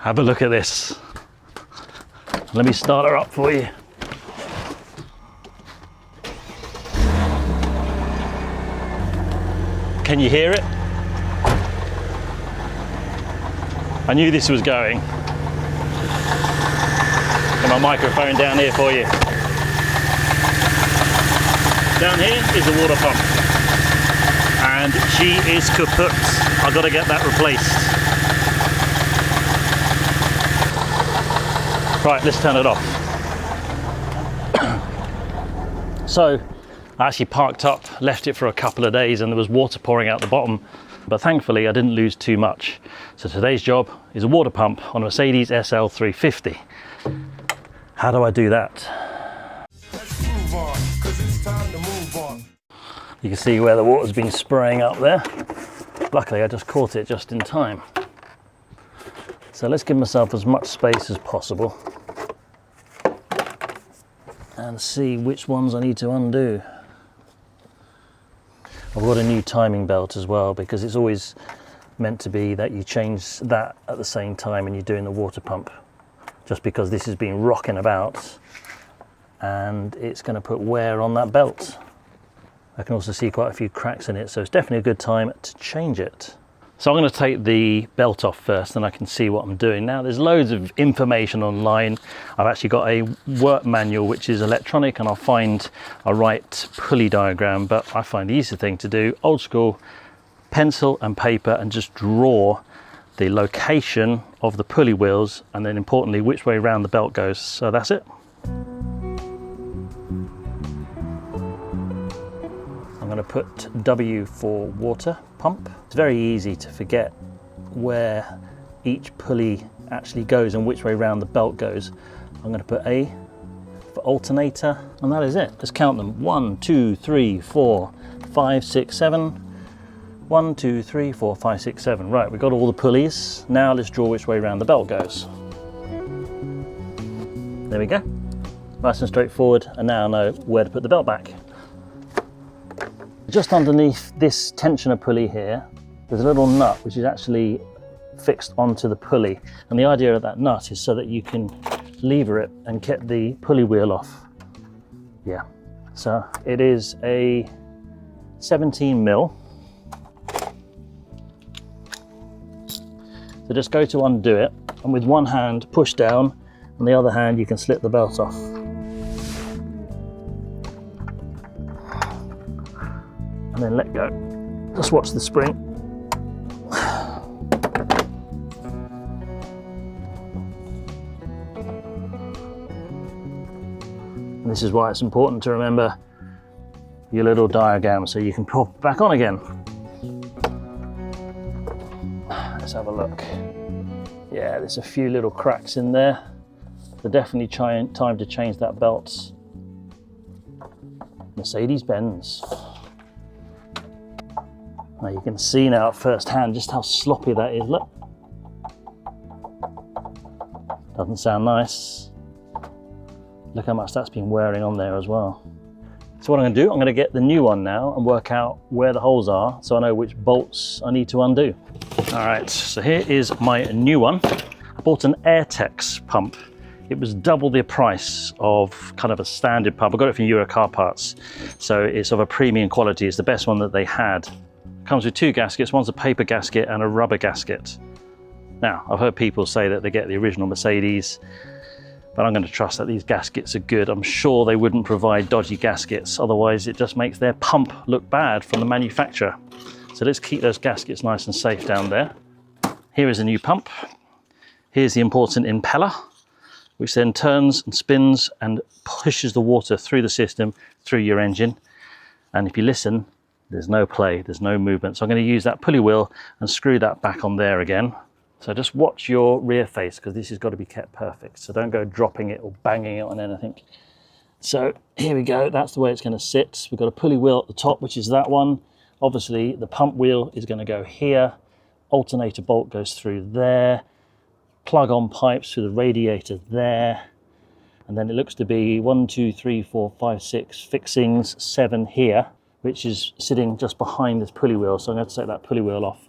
Have a look at this. Let me start her up for you. Can you hear it? I knew this was going. Got my microphone down here for you. Down here is the water pump. And she is kaput. I've got to get that replaced. Right, let's turn it off. So, I actually parked up, left it for a couple of days, and there was water pouring out the bottom, but thankfully I didn't lose too much. So today's job is a water pump on a Mercedes SL 350. How do I do that? Let's groove on, 'cause it's time to move on. You can see where the water's been spraying up there. Luckily I just caught it just in time. So let's give myself as much space as possible and see which ones I need to undo. I've got a new timing belt as well, because it's always meant to be that you change that at the same time when you're doing the water pump, just because this has been rocking about and it's going to put wear on that belt. I can also see quite a few cracks in it, so it's definitely a good time to change it. So I'm going to take the belt off first, and I can see what I'm doing. Now there's loads of information online. I've actually got a work manual which is electronic, and I'll find a right pulley diagram, but I find the easiest thing to do, old school, pencil and paper, and just draw the location of the pulley wheels, and then importantly which way around the belt goes. So that's it. I'm going to put W for water pump. It's very easy to forget where each pulley actually goes and which way around the belt goes. I'm going to put A for alternator, and that is it. Let's count them. 1, 2, 3, 4, 5, 6, 7. 1, 2, 3, 4, 5, 6, 7. Right, we've got all the pulleys. Now let's draw which way around the belt goes. There we go. Nice and straightforward, and now I know where to put the belt back. Just underneath this tensioner pulley here, there's a little nut which is actually fixed onto the pulley. And the idea of that nut is so that you can lever it and get the pulley wheel off. Yeah, so it is a 17 mil. So just go to undo it, and with one hand push down, and the other hand you can slip the belt off. And then let go. Just watch the spring. And this is why it's important to remember your little diagram so you can pop it back on again. Let's have a look. Yeah, there's a few little cracks in there. So definitely time to change that belt. Mercedes-Benz. Now you can see now firsthand just how sloppy that is. Look. Doesn't sound nice. Look how much that's been wearing on there as well. So what I'm going to do, I'm going to get the new one now and work out where the holes are so I know which bolts I need to undo. All right, so here is my new one. I bought an Airtex pump. It was double the price of kind of a standard pump. I got it from Eurocarparts, so it's of a premium quality. It's the best one that they had. Comes with two gaskets. One's a paper gasket and a rubber gasket. Now, I've heard people say that they get the original Mercedes, but I'm going to trust that these gaskets are good. I'm sure they wouldn't provide dodgy gaskets, otherwise it just makes their pump look bad from the manufacturer. So let's keep those gaskets nice and safe down there. Here is a new pump. Here's the important impeller, which then turns and spins and pushes the water through the system, through your engine. And if you listen, there's no play, there's no movement. So I'm going to use that pulley wheel and screw that back on there again. So just watch your rear face, because this has got to be kept perfect. So don't go dropping it or banging it on anything. So here we go, that's the way it's going to sit. We've got a pulley wheel at the top, which is that one. Obviously the pump wheel is going to go here. Alternator bolt goes through there. Plug on pipes through the radiator there. And then it looks to be 1, 2, 3, 4, 5, 6 fixings, 7 here, which is sitting just behind this pulley wheel. So I'm going to take that pulley wheel off.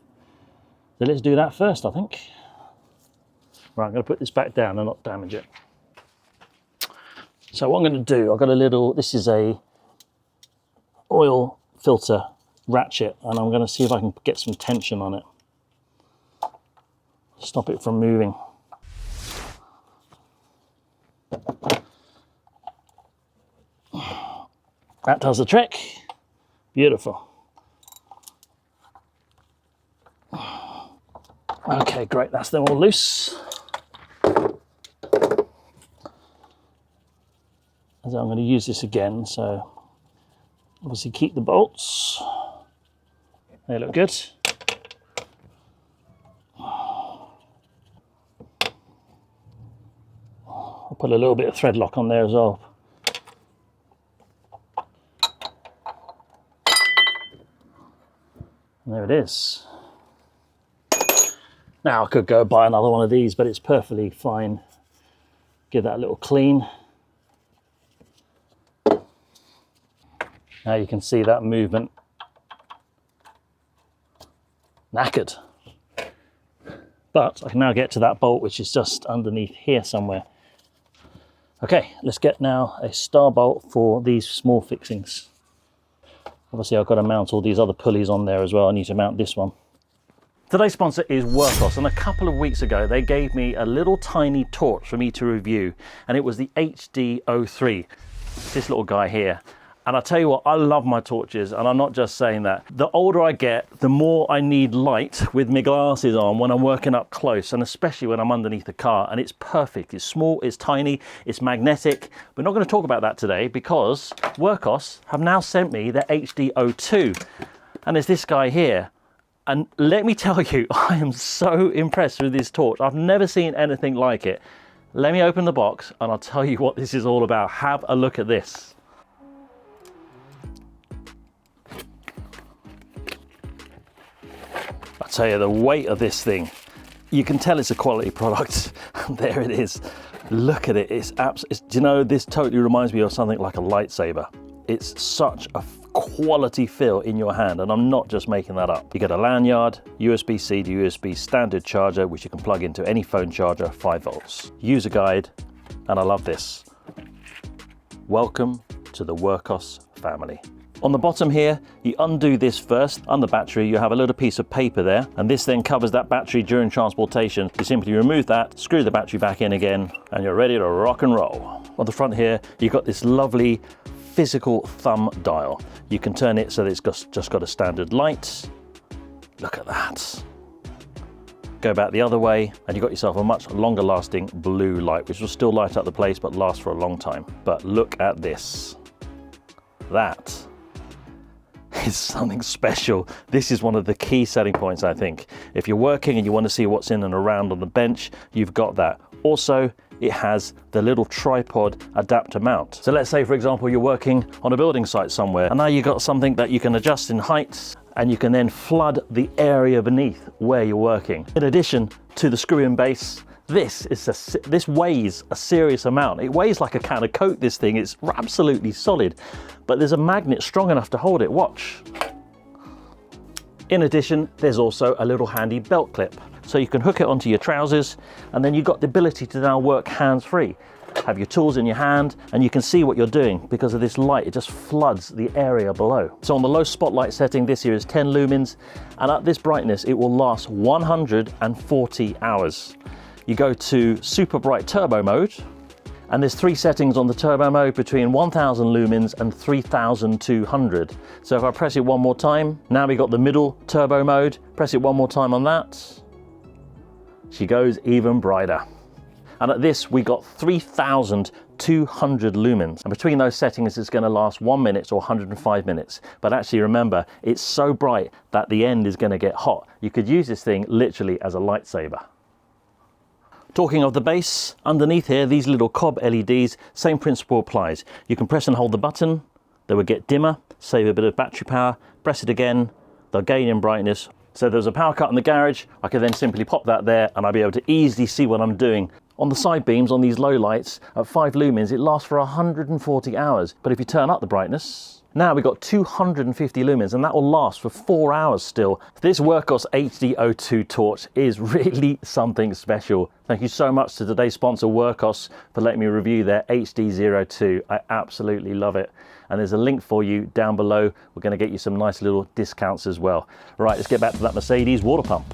So let's do that first, I think. Right, I'm going to put this back down and not damage it. So what I'm going to do, I've got a little, this is a oil filter ratchet, and I'm going to see if I can get some tension on it. Stop it from moving. That does the trick. Beautiful. Okay, great, that's them all loose. So I'm going to use this again, so obviously keep the bolts. They look good. I'll put a little bit of thread lock on there as well. And there it is. Now I could go buy another one of these, but it's perfectly fine. Give that a little clean. Now you can see that movement. Knackered. But I can now get to that bolt, which is just underneath here somewhere. Okay, let's get now a star bolt for these small fixings. Obviously I've got to mount all these other pulleys on there as well. I need to mount this one. Today's sponsor is Workhorse, and a couple of weeks ago they gave me a little tiny torch for me to review, and it was the HD03, this little guy here. And I tell you what, I love my torches, and I'm not just saying that. The older I get, the more I need light with my glasses on when I'm working up close, and especially when I'm underneath the car, and it's perfect. It's small, it's tiny, it's magnetic. We're not going to talk about that today because Workhorse have now sent me the HD02, and there's this guy here. And let me tell you, I am so impressed with this torch. I've never seen anything like it. Let me open the box and I'll tell you what this is all about. Have a look at this. I tell you, the weight of this thing, you can tell it's a quality product. There it is. Look at it. It's absolutely, do you know, this totally reminds me of something like a lightsaber. It's such a quality feel in your hand, and I'm not just making that up. You get a lanyard, USB-C to USB standard charger, which you can plug into any phone charger, 5 volts. User guide, and I love this. Welcome to the Workhorse family. On the bottom here, you undo this first. On the battery, you have a little piece of paper there, and this then covers that battery during transportation. You simply remove that, screw the battery back in again, and you're ready to rock and roll. On the front here, you've got this lovely physical thumb dial. You can turn it so that it's just got a standard light. Look at that. Go back the other way, and you've got yourself a much longer lasting blue light, which will still light up the place, but last for a long time. But look at this. That is something special. This is one of the key selling points, I think. If you're working and you want to see what's in and around on the bench, you've got that. Also, it has the little tripod adapter mount. So let's say, for example, you're working on a building site somewhere, and now you've got something that you can adjust in heights, and you can then flood the area beneath where you're working. In addition to the screw-in base, this weighs a serious amount. It weighs like a can of Coke, this thing. It's absolutely solid, but there's a magnet strong enough to hold it. Watch. In addition, there's also a little handy belt clip. So you can hook it onto your trousers, and then you've got the ability to now work hands-free. Have your tools in your hand, and you can see what you're doing because of this light. It just floods the area below. So on the low spotlight setting, this here is 10 lumens, and at this brightness, it will last 140 hours. You go to super bright turbo mode, and there's 3 settings on the turbo mode between 1000 lumens and 3200. So if I press it one more time, now we got the middle turbo mode. Press it one more time on that. She goes even brighter. And at this, we got 3200 lumens. And between those settings, it's going to last 1 minute or 105 minutes. But actually remember, it's so bright that the end is going to get hot. You could use this thing literally as a lightsaber. Talking of the base, underneath here, these little cob LEDs, same principle applies. You can press and hold the button, they will get dimmer, save a bit of battery power, press it again, they'll gain in brightness. So if there's a power cut in the garage, I can then simply pop that there and I'll be able to easily see what I'm doing. On the side beams, on these low lights, at 5 lumens, it lasts for 140 hours. But if you turn up the brightness, Now we've got 250 lumens and that will last for 4 hours still. This Workhorse HD02 torch is really something special. Thank you so much to today's sponsor Workhorse for letting me review their HD02. I absolutely love it. And there's a link for you down below. We're going to get you some nice little discounts as well. Right, let's get back to that Mercedes water pump.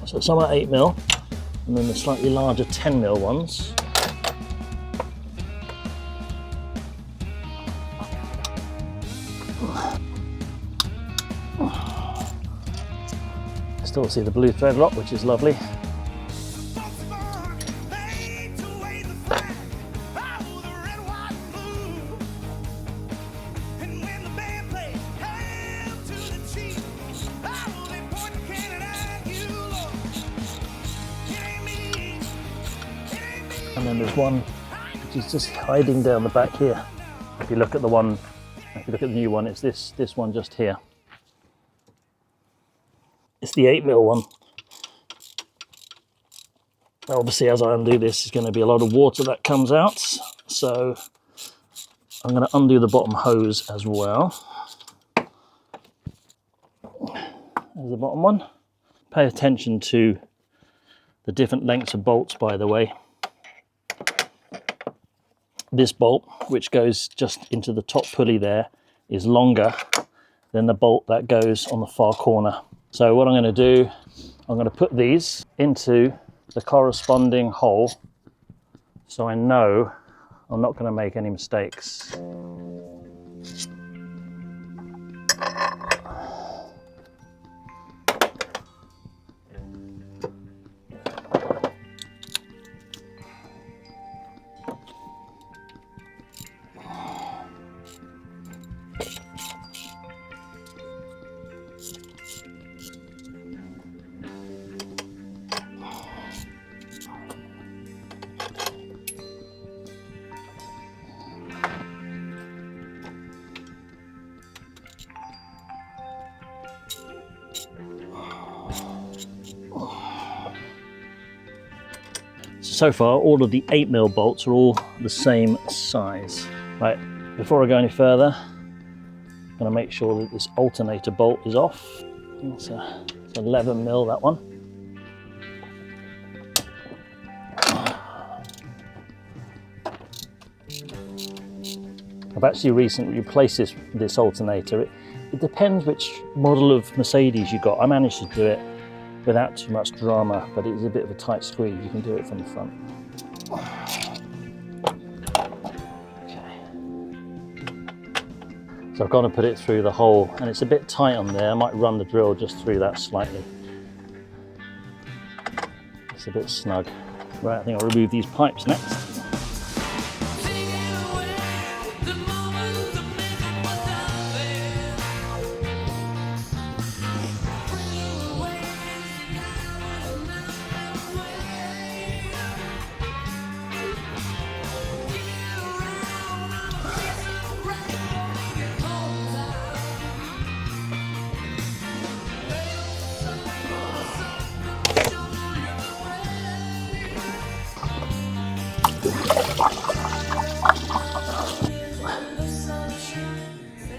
So some are 8mm and then the slightly larger 10mm ones. Still see the blue thread lock, which is lovely. And then there's one which is just hiding down the back here. If you look at the one, if you look at the new one, it's this one just here. It's the 8mm one. Obviously, as I undo this, there's going to be a lot of water that comes out. So I'm going to undo the bottom hose as well. There's the bottom one. Pay attention to the different lengths of bolts, by the way. This bolt, which goes just into the top pulley there, is longer than the bolt that goes on the far corner. So what I'm going to do, I'm going to put these into the corresponding hole so I know I'm not going to make any mistakes. So far, all of the 8mm bolts are all the same size. Right, before I go any further, I'm going to make sure that this alternator bolt is off. It's 11mm, that one. I've actually recently replaced this alternator. It depends which model of Mercedes you got. I managed to do it without too much drama, but it's a bit of a tight squeeze. You can do it from the front. Okay. So I've got to put it through the hole, and it's a bit tight on there. I might run the drill just through that slightly. It's a bit snug. Right, I think I'll remove these pipes next.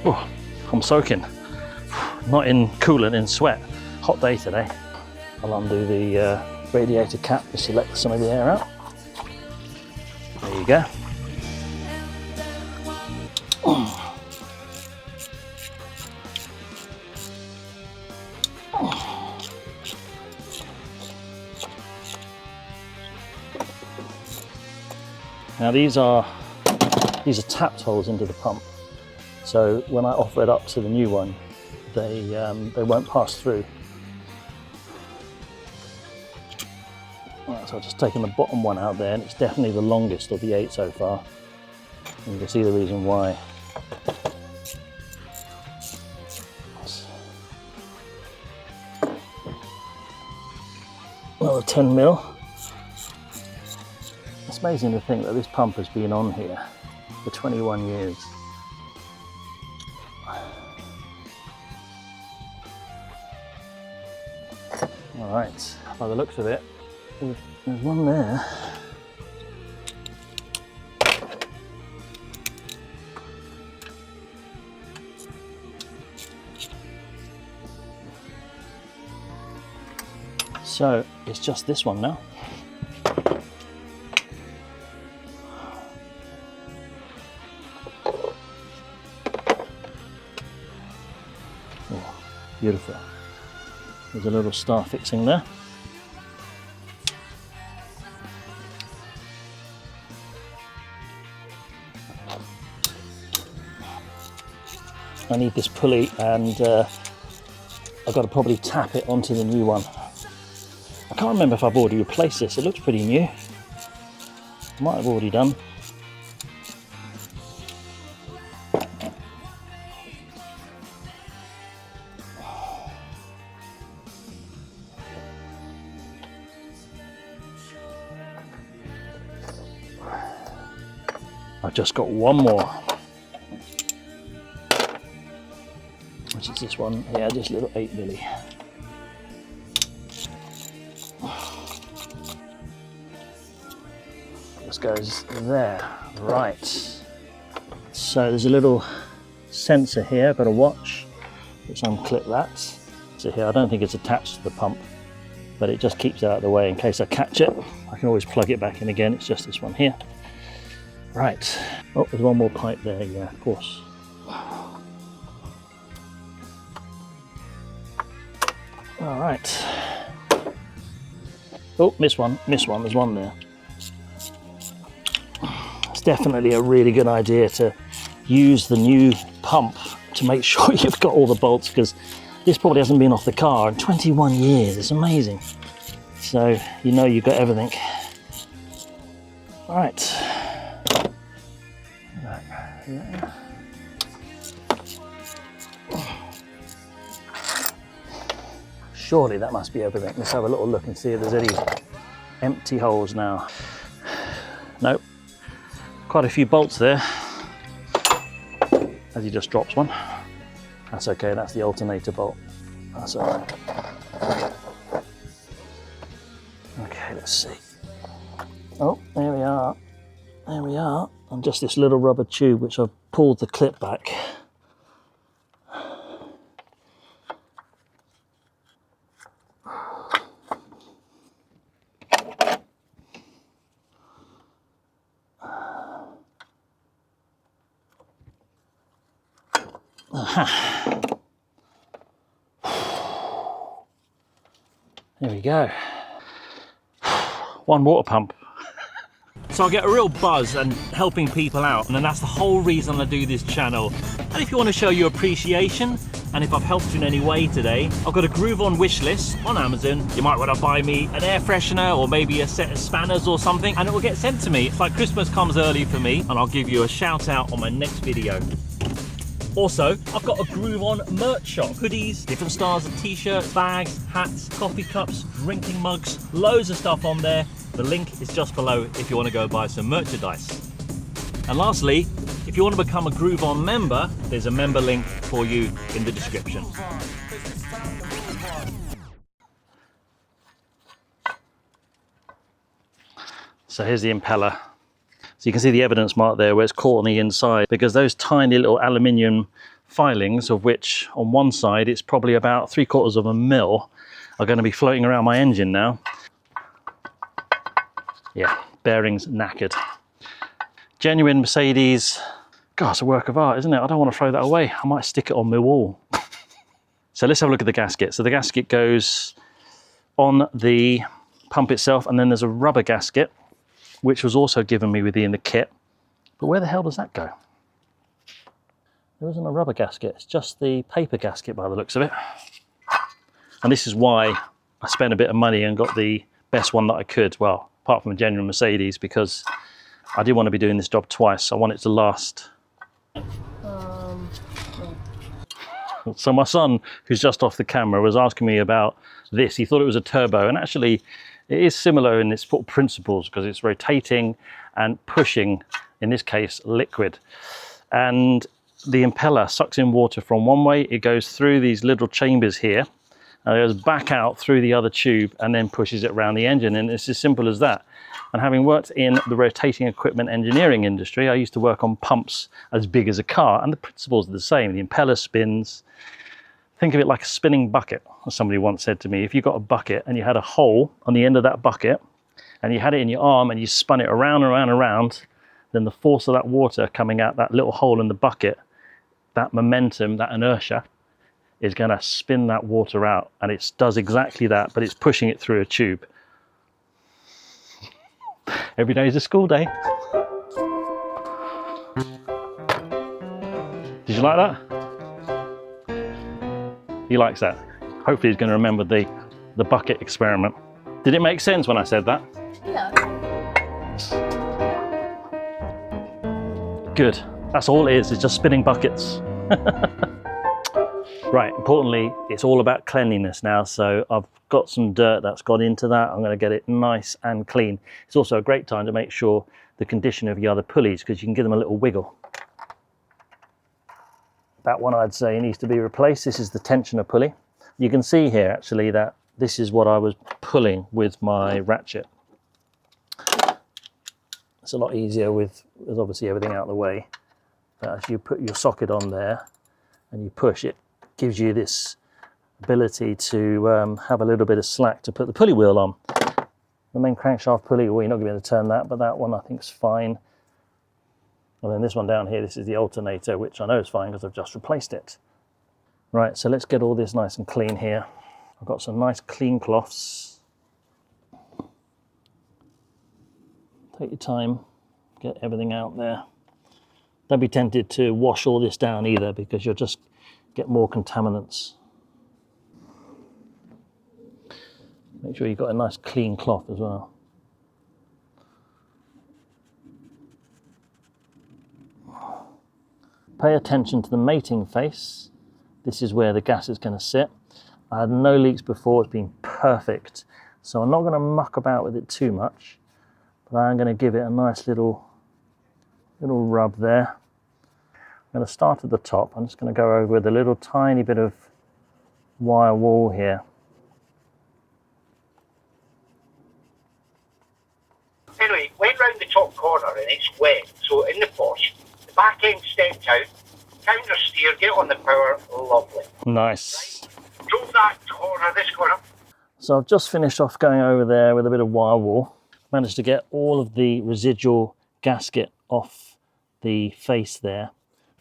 Oh, I'm soaking. Not in coolant, in sweat. Hot day today. I'll undo the radiator cap just to let some of the air out. There you go. Now these are tapped holes into the pump. So when I offer it up to the new one, they won't pass through. Right, so I've just taken the bottom one out there, and it's definitely the longest of the 8 so far. And you can see the reason why. Another 10mm. It's amazing to think that this pump has been on here for 21 years. Alright, by the looks of it, there's one there. So it's just this one now. Oh, beautiful. There's a little star fixing there. I need this pulley, and I've got to probably tap it onto the new one. I can't remember if I've already replaced this. It looks pretty new. Might have already done. I've just got one more. Which is this one? Yeah, just a little 8mm. This goes there. Right. So there's a little sensor here. I've got to watch. Let's unclip that. So here, I don't think it's attached to the pump, but it just keeps it out of the way in case I catch it. I can always plug it back in again. It's just this one here. Right. Oh, there's one more pipe there. Yeah, of course. All right. Oh, missed one, there's one there. It's definitely a really good idea to use the new pump to make sure you've got all the bolts, because this probably hasn't been off the car in 21 years. It's amazing. So you know you've got everything. All right. Surely that must be everything. Let's have a little look and see if there's any empty holes now. Nope. Quite a few bolts there. As he just drops one. That's okay, that's the alternator bolt. That's all right. Okay, let's see. Oh, there we are. There we are. And just this little rubber tube which I've pulled the clip back. Aha. There we go. One water pump. So I get a real buzz and helping people out, and then that's the whole reason I do this channel. And if you want to show your appreciation, and if I've helped you in any way today, I've got a GrooveOn wish list on Amazon. You might want to buy me an air freshener or maybe a set of spanners or something, and it will get sent to me. It's like Christmas comes early for me, and I'll give you a shout out on my next video. Also, I've got a GrooveOn merch shop. Hoodies, different styles of t-shirts, bags, hats, coffee cups, drinking mugs, loads of stuff on there. The link is just below if you want to go buy some merchandise. And lastly, if you want to become a GrooveOn member, there's a member link for you in the description. So here's the impeller. So you can see the evidence mark there where it's caught on the inside, because those tiny little aluminium filings, of which on one side it's probably about 3/4 of a mil, are going to be floating around my engine now. Yeah, bearings knackered. Genuine Mercedes. God, it's a work of art, isn't it? I don't want to throw that away. I might stick it on my wall. So let's have a look at the gasket. So the gasket goes on the pump itself, and then there's a rubber gasket, which was also given me within the kit. But where the hell does that go? There isn't a rubber gasket, it's just the paper gasket by the looks of it. And this is why I spent a bit of money and got the best one that I could. Well, apart from a genuine Mercedes, because I did want to be doing this job twice. I want it to last. So my son, who's just off the camera, was asking me about this. He thought it was a turbo, and actually it is similar in its principles, because it's rotating and pushing, in this case, liquid. And the impeller sucks in water from one way, it goes through these little chambers here, and it goes back out through the other tube and then pushes it around the engine, and it's as simple as that. And having worked in the rotating equipment engineering industry, I used to work on pumps as big as a car, and the principles are the same. The impeller spins, Think of it like a spinning bucket, as somebody once said to me. If you got a bucket and you had a hole on the end of that bucket and you had it in your arm and you spun it around and around and around, then the force of that water coming out that little hole in the bucket, that momentum, that inertia, is going to spin that water out, and it does exactly that, but it's pushing it through a tube. Every day is a school day. Did you like that? He likes that. Hopefully he's going to remember the bucket experiment. Did it make sense when I said that? Yeah. Good. That's all it is. It's just spinning buckets. Right, importantly, it's all about cleanliness now. So I've got some dirt that's got into that. I'm going to get it nice and clean. It's also a great time to make sure the condition of your other pulleys, because you can give them a little wiggle. That one I'd say needs to be replaced. This is the tensioner pulley. You can see here actually that this is what I was pulling with my ratchet. It's a lot easier with, there's obviously everything out of the way. But as you put your socket on there and you push, it gives you this ability to have a little bit of slack to put the pulley wheel on. The main crankshaft pulley, well, you're not going to be able to turn that, but that one I think is fine. And then this one down here, this is the alternator, which I know is fine because I've just replaced it. Right, so let's get all this nice and clean here. I've got some nice clean cloths. Take your time, get everything out there. Don't be tempted to wash all this down either, because you'll just get more contaminants. Make sure you've got a nice clean cloth as well. Pay attention to the mating face. This is where the gas is going to sit. I had no leaks before, it's been perfect. So I'm not going to muck about with it too much, but I'm going to give it a nice little rub there. I'm going to start at the top. I'm just going to go over with a little tiny bit of wire wool here. Anyway, went round the top corner and it's wet, so in the posh, the back end stepped out, counter steer, get on the power, lovely. Nice. Right. Drove that corner, this corner. So I've just finished off going over there with a bit of wire wool. Managed to get all of the residual gasket off the face there.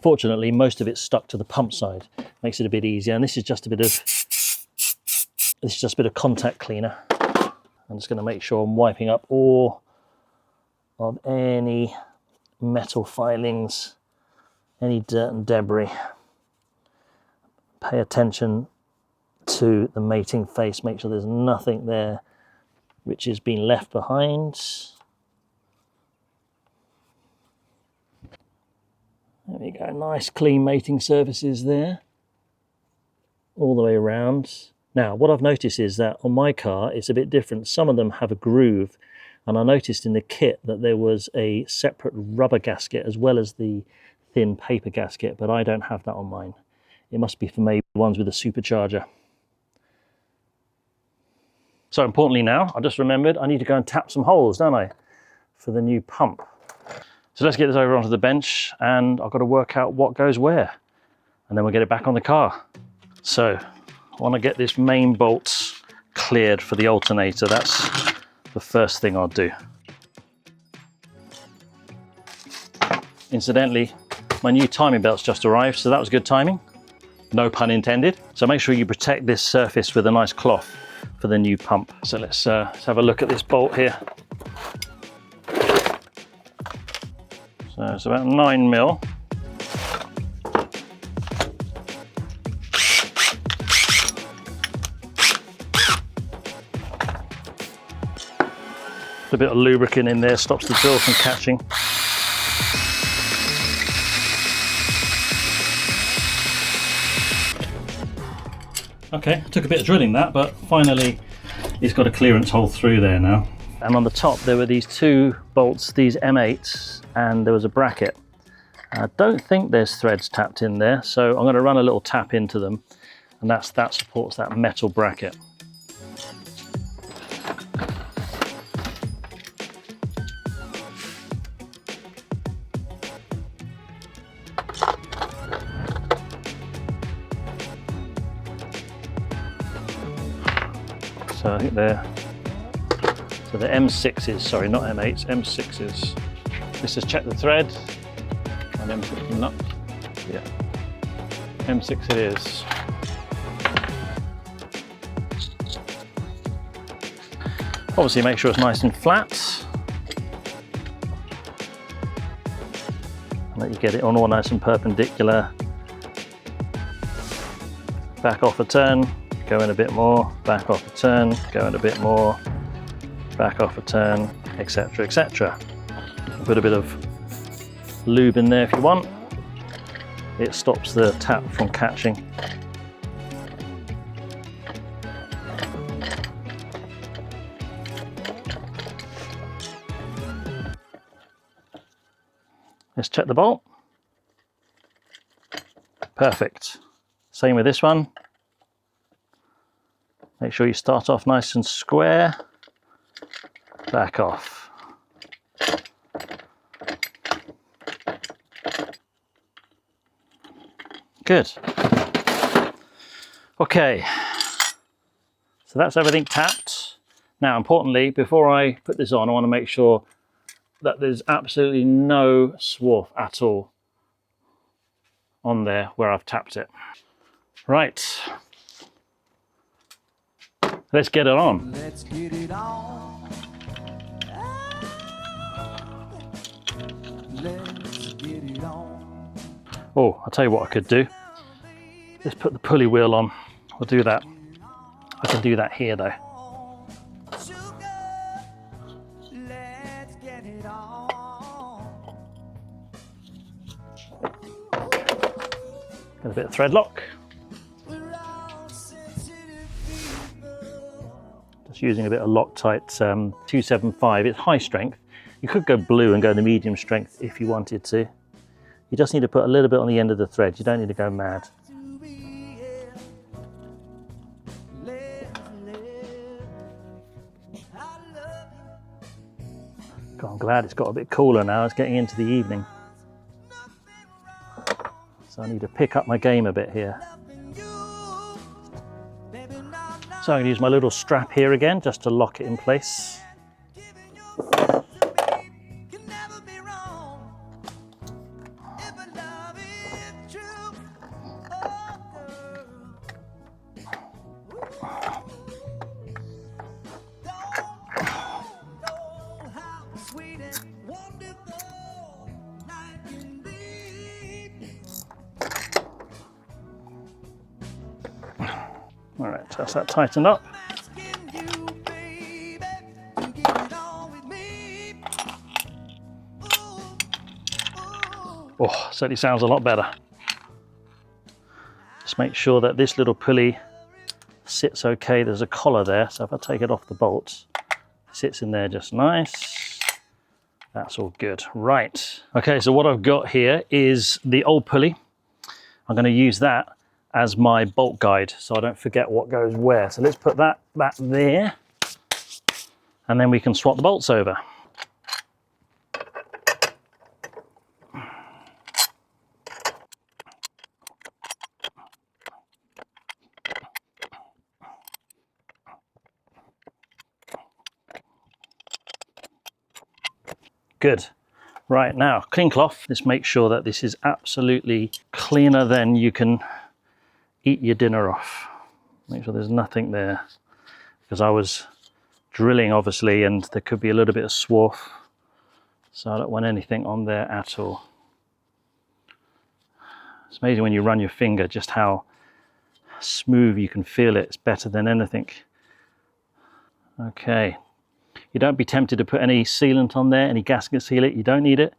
Fortunately, most of it's stuck to the pump side. Makes it a bit easier. And this is just a bit of contact cleaner. I'm just going to make sure I'm wiping up all of any metal filings, any dirt and debris. Pay attention to the mating face. Make sure there's nothing there which has been left behind. There we go, nice clean mating surfaces there, all the way around. Now, what I've noticed is that on my car, it's a bit different. Some of them have a groove, and I noticed in the kit that there was a separate rubber gasket as well as the thin paper gasket, but I don't have that on mine. It must be for maybe ones with a supercharger. So importantly now, I just remembered I need to go and tap some holes, don't I, for the new pump. So let's get this over onto the bench, and I've got to work out what goes where, and then we'll get it back on the car. So I want to get this main bolt cleared for the alternator. That's the first thing I'll do. Incidentally, my new timing belt's just arrived, so that was good timing. No pun intended. So make sure you protect this surface with a nice cloth for the new pump. So let's have a look at this bolt here. So it's about 9mm. A bit of lubricant in there stops the drill from catching. Okay, took a bit of drilling that, but finally it's got a clearance hole through there now. And on the top there were these two bolts, these M8s, and there was a bracket. I don't think there's threads tapped in there, so I'm going to run a little tap into them, and that supports that metal bracket. So I think they're M6s, sorry, not M8s, M6s. Let's just check the thread. And M6 nut. Yeah. M6 it is. Obviously make sure it's nice and flat. And that you get it on all nice and perpendicular. Back off a turn, go in a bit more, back off a turn, go in a bit more, back off a turn, etc, etc. Put a bit of lube in there if you want. It stops the tap from catching. Let's check the bolt. Perfect. Same with this one. Make sure you start off nice and square. Back off. Good. Okay. So that's everything tapped. Now, importantly, before I put this on, I want to make sure that there's absolutely no swarf at all on there where I've tapped it. Right. Let's get it on. Let's get it on. Let's get it on. Oh, I'll tell you what I could do. Let's put the pulley wheel on. We'll do that. I can do that here though. Let's get it on. Get a bit of thread lock. Just using a bit of Loctite 275. It's high strength. You could go blue and go the medium strength if you wanted to. You just need to put a little bit on the end of the thread. You don't need to go mad. God, I'm glad it's got a bit cooler now. It's getting into the evening. So I need to pick up my game a bit here. So I'm going to use my little strap here again just to lock it in place. All right, so that's that tightened up. Oh, certainly sounds a lot better. Just make sure that this little pulley sits okay. There's a collar there, so if I take it off the bolt, it sits in there just nice. That's all good. Right. Okay, so what I've got here is the old pulley. I'm going to use that as my bolt guide so I don't forget what goes where. So let's put that there, and then we can swap the bolts over. Good. Right, now clean cloth. Let's make sure that this is absolutely cleaner than you can eat your dinner off. Make sure there's nothing there, because I was drilling obviously and there could be a little bit of swarf, so I don't want anything on there at all. It's amazing when you run your finger just how smooth you can feel it. It's better than anything. Okay, you don't be tempted to put any sealant on there, any gasket sealant. You don't need it.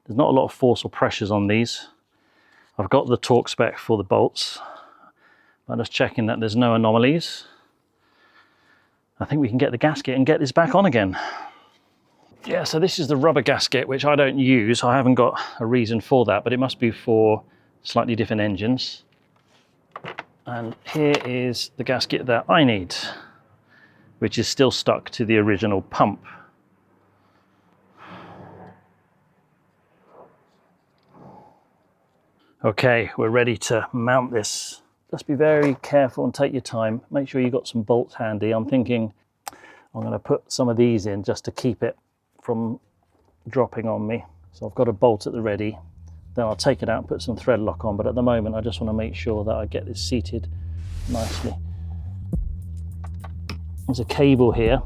There's not a lot of force or pressures on these. I've got the torque spec for the bolts. I'm just checking that there's no anomalies. I think we can get the gasket and get this back on again. Yeah, so this is the rubber gasket, which I don't use. I haven't got a reason for that, but it must be for slightly different engines. And here is the gasket that I need, which is still stuck to the original pump. Okay, we're ready to mount this just be very careful and take your time. Make sure you've got some bolts handy. I'm thinking I'm going to put some of these in just to keep it from dropping on me. So I've got a bolt at the ready. Then I'll take it out and put some thread lock on, but at the moment I just want to make sure that I get this seated nicely. There's a cable here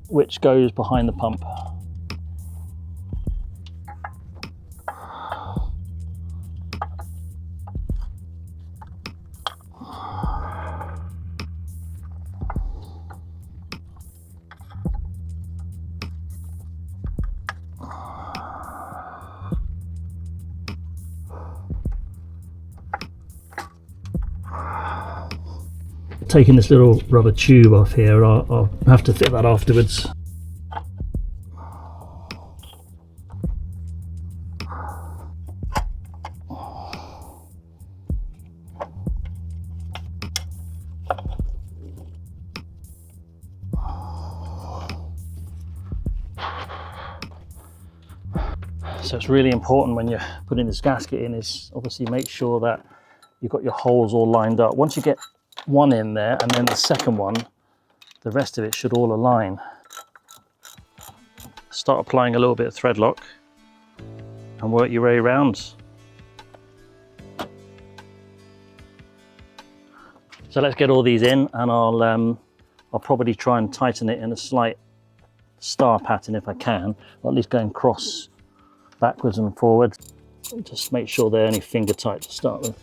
which goes behind the pump. Taking this little rubber tube off here, I'll have to fit that afterwards. So it's really important when you're putting this gasket in is obviously make sure that you've got your holes all lined up. Once you get one in there and then the second one, the rest of it should all align. Start applying a little bit of thread lock and work your way around. So let's get all these in, and I'll probably try and tighten it in a slight star pattern if I can, or at least going cross backwards and forwards. Just make sure they're only finger tight to start with.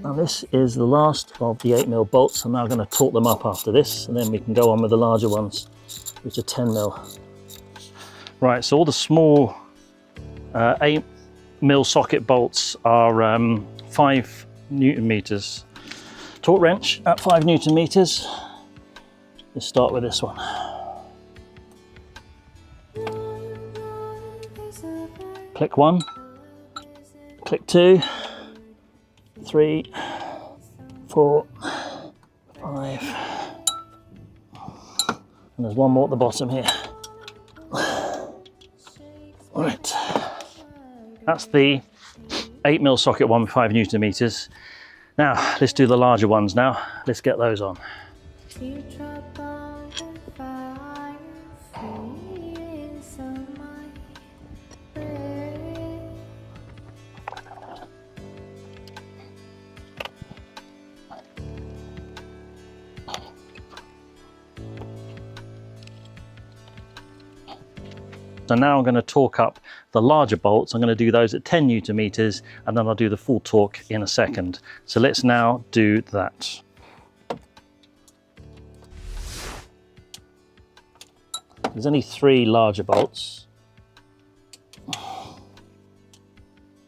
Now this is the last of the 8mm bolts. I'm now going to torque them up after this, and then we can go on with the larger ones, which are 10mm. Right, so all the small 8mm socket bolts are 5 Newton meters. Torque wrench at 5 Newton meters. Let's start with this one. Click 1, click 2, 3, 4, 5, and there's one more at the bottom here. Right, that's the 8mm socket one with 5 Newton meters. Now let's do the larger ones now. Let's get those on. So now I'm going to torque up the larger bolts. I'm going to do those at 10 Newton meters, and then I'll do the full torque in a second. So let's now do that. There's only 3 larger bolts.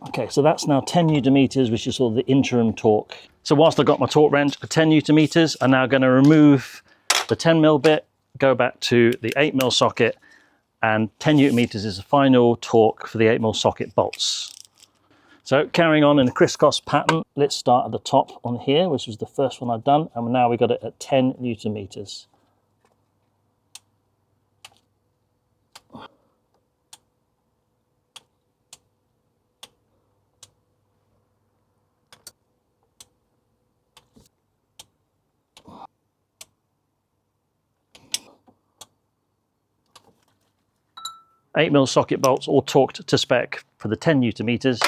Okay, so that's now 10 Newton meters, which is sort of the interim torque. So whilst I've got my torque wrench at 10 Newton meters, I'm now going to remove the 10mm bit, go back to the 8mm socket, and 10 Newton meters is the final torque for the 8mm socket bolts. So carrying on in a crisscross pattern, let's start at the top on here, which was the first one I've done, and now we've got it at 10 Newton meters. Eight mil socket bolts all torqued to spec for the 10 Newton meters.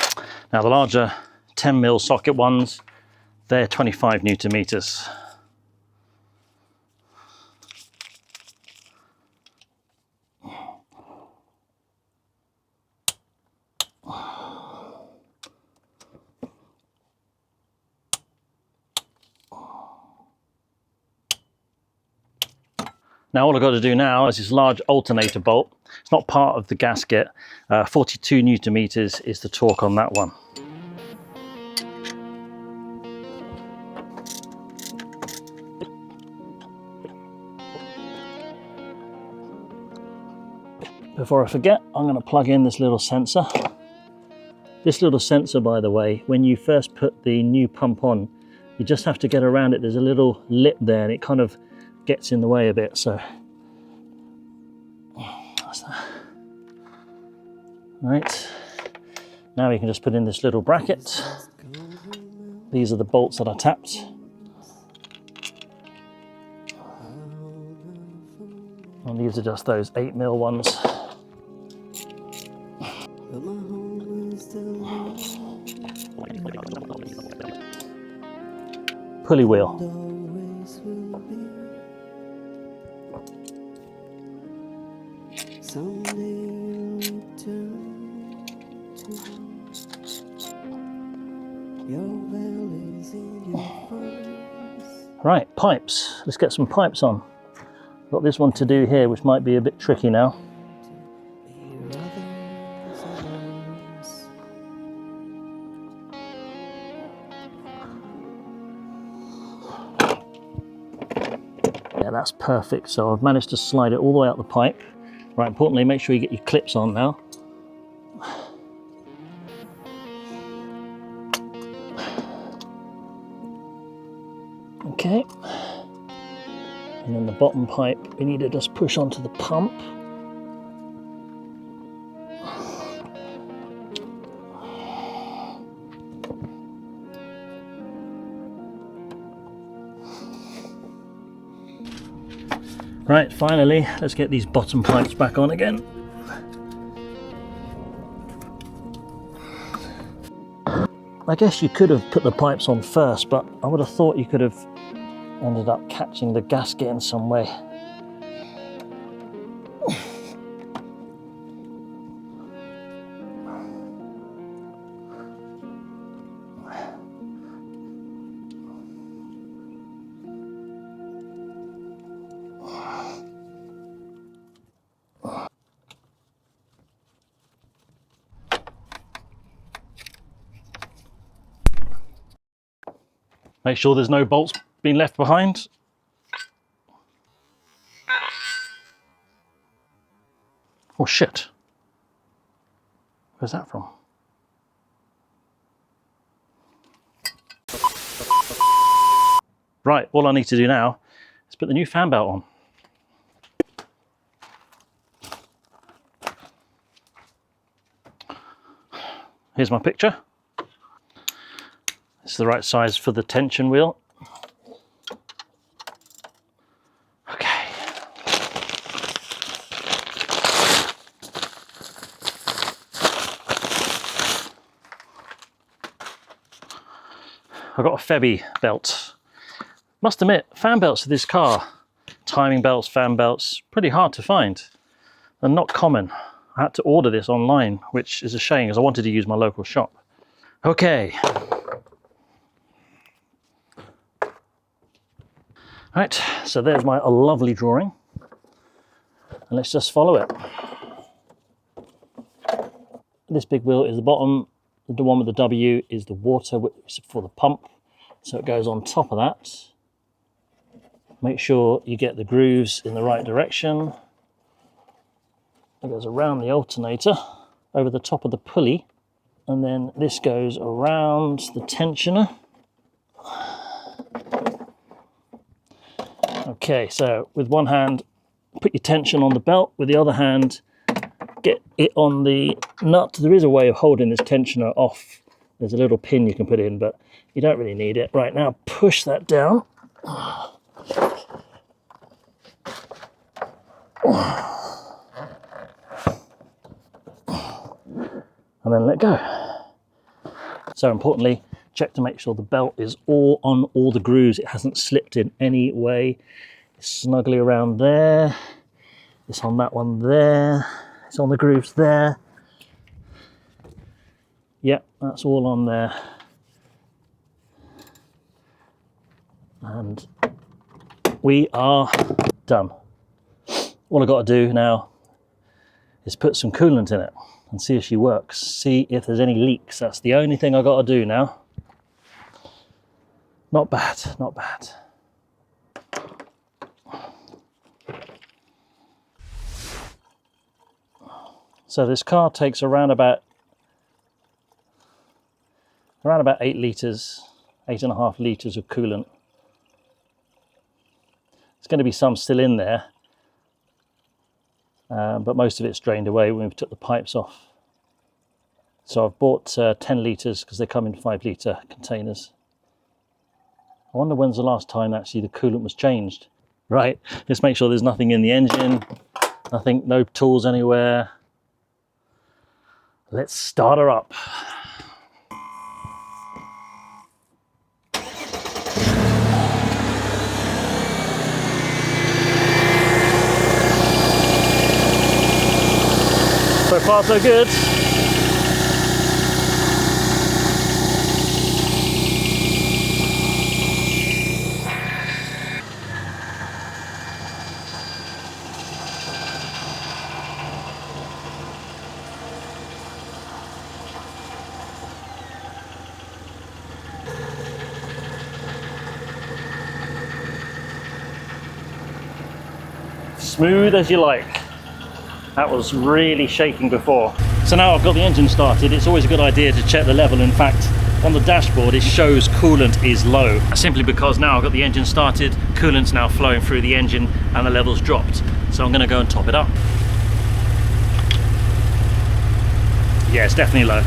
Now the larger 10mm socket ones, they're 25 Newton meters. Now all I've got to do now is this large alternator bolt. It's not part of the gasket. 42 Newton meters is the torque on that one. Before I forget, I'm going to plug in this little sensor. This little sensor, by the way, when you first put the new pump on, you just have to get around it. There's a little lip there and it kind of gets in the way a bit, so that's that. Right, now we can just put in this little bracket. These are the bolts that I tapped. And these are just those 8mm ones. Pulley wheel. Right, pipes. Let's get some pipes on. Got this one to do here, which might be a bit tricky now. Yeah, that's perfect. So I've managed to slide it all the way up the pipe. Right, importantly, make sure you get your clips on now. Okay. And then the bottom pipe, we need to just push onto the pump. Right, finally, let's get these bottom pipes back on again. I guess you could have put the pipes on first, but I would have thought you could have ended up catching the gasket in some way. Make sure there's no bolts being left behind. Oh shit. Where's that from? Right, all I need to do now is put the new fan belt on. Here's my picture. It's the right size for the tension wheel. Okay. I've got a Febby belt. Must admit, fan belts for this car, timing belts, fan belts, pretty hard to find and not common. I had to order this online, which is a shame because I wanted to use my local shop. Okay. Right, so there's my lovely drawing, and let's just follow it. This big wheel is the bottom, the one with the W is the water for the pump, so it goes on top of that. Make sure you get the grooves in the right direction. It goes around the alternator, over the top of the pulley, and then this goes around the tensioner. Okay, so with one hand, put your tension on the belt. With the other hand, get it on the nut. There is a way of holding this tensioner off. There's a little pin you can put in, but you don't really need it. Right, now push that down. And then let go. So importantly, check to make sure the belt is all on all the grooves. It hasn't slipped in any way. It's snugly around there. It's on that one there. It's on the grooves there. Yep, that's all on there. And we are done. All I've got to do now is put some coolant in it and see if she works. See if there's any leaks. That's the only thing I've got to do now. Not bad, not bad. So this car takes around about around about 8 litres, 8.5 litres of coolant. There's going to be some still in there, but most of it's drained away when we took the pipes off. So I've bought 10 litres because they come in 5 litre containers. I wonder when's the last time actually the coolant was changed. Right, let's make sure there's nothing in the engine, nothing, no tools anywhere. Let's start her up. So far so good. Smooth as you like. That was really shaking before. So now I've got the engine started, it's always a good idea to check the level. In fact, on the dashboard it shows coolant is low, simply because now I've got the engine started, coolant's now flowing through the engine and the level's dropped. So I'm going to go and top it up. Yeah, it's definitely low.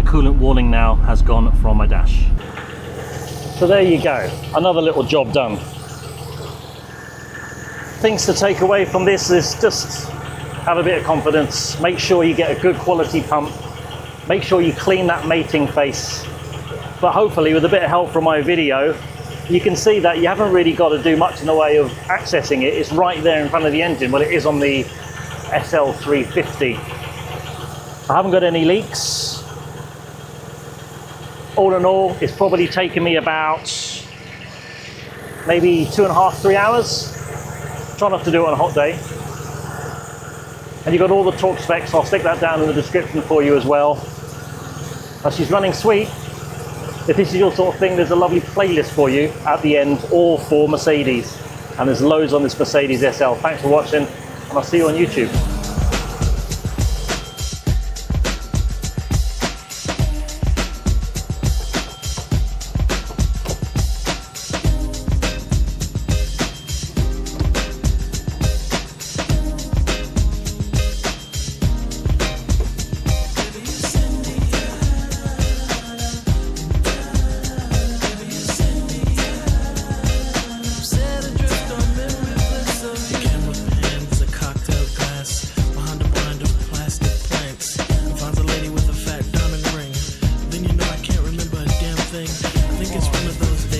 Coolant walling now has gone from my dash. So there you go, another little job done. Things to take away from this is just have a bit of confidence, make sure you get a good quality pump, make sure you clean that mating face. But hopefully with a bit of help from my video, you can see that you haven't really got to do much in the way of accessing it. It's right there in front of the engine. Well, it is on the SL350. I haven't got any leaks. All in all, it's probably taken me about maybe 2.5 to 3 hours. Try not to do it on a hot day. And you've got all the torque specs. I'll stick that down in the description for you as well. She's running sweet. If this is your sort of thing, there's a lovely playlist for you at the end, all for Mercedes. And there's loads on this Mercedes SL. Thanks for watching, and I'll see you on YouTube. I think it's one of those days.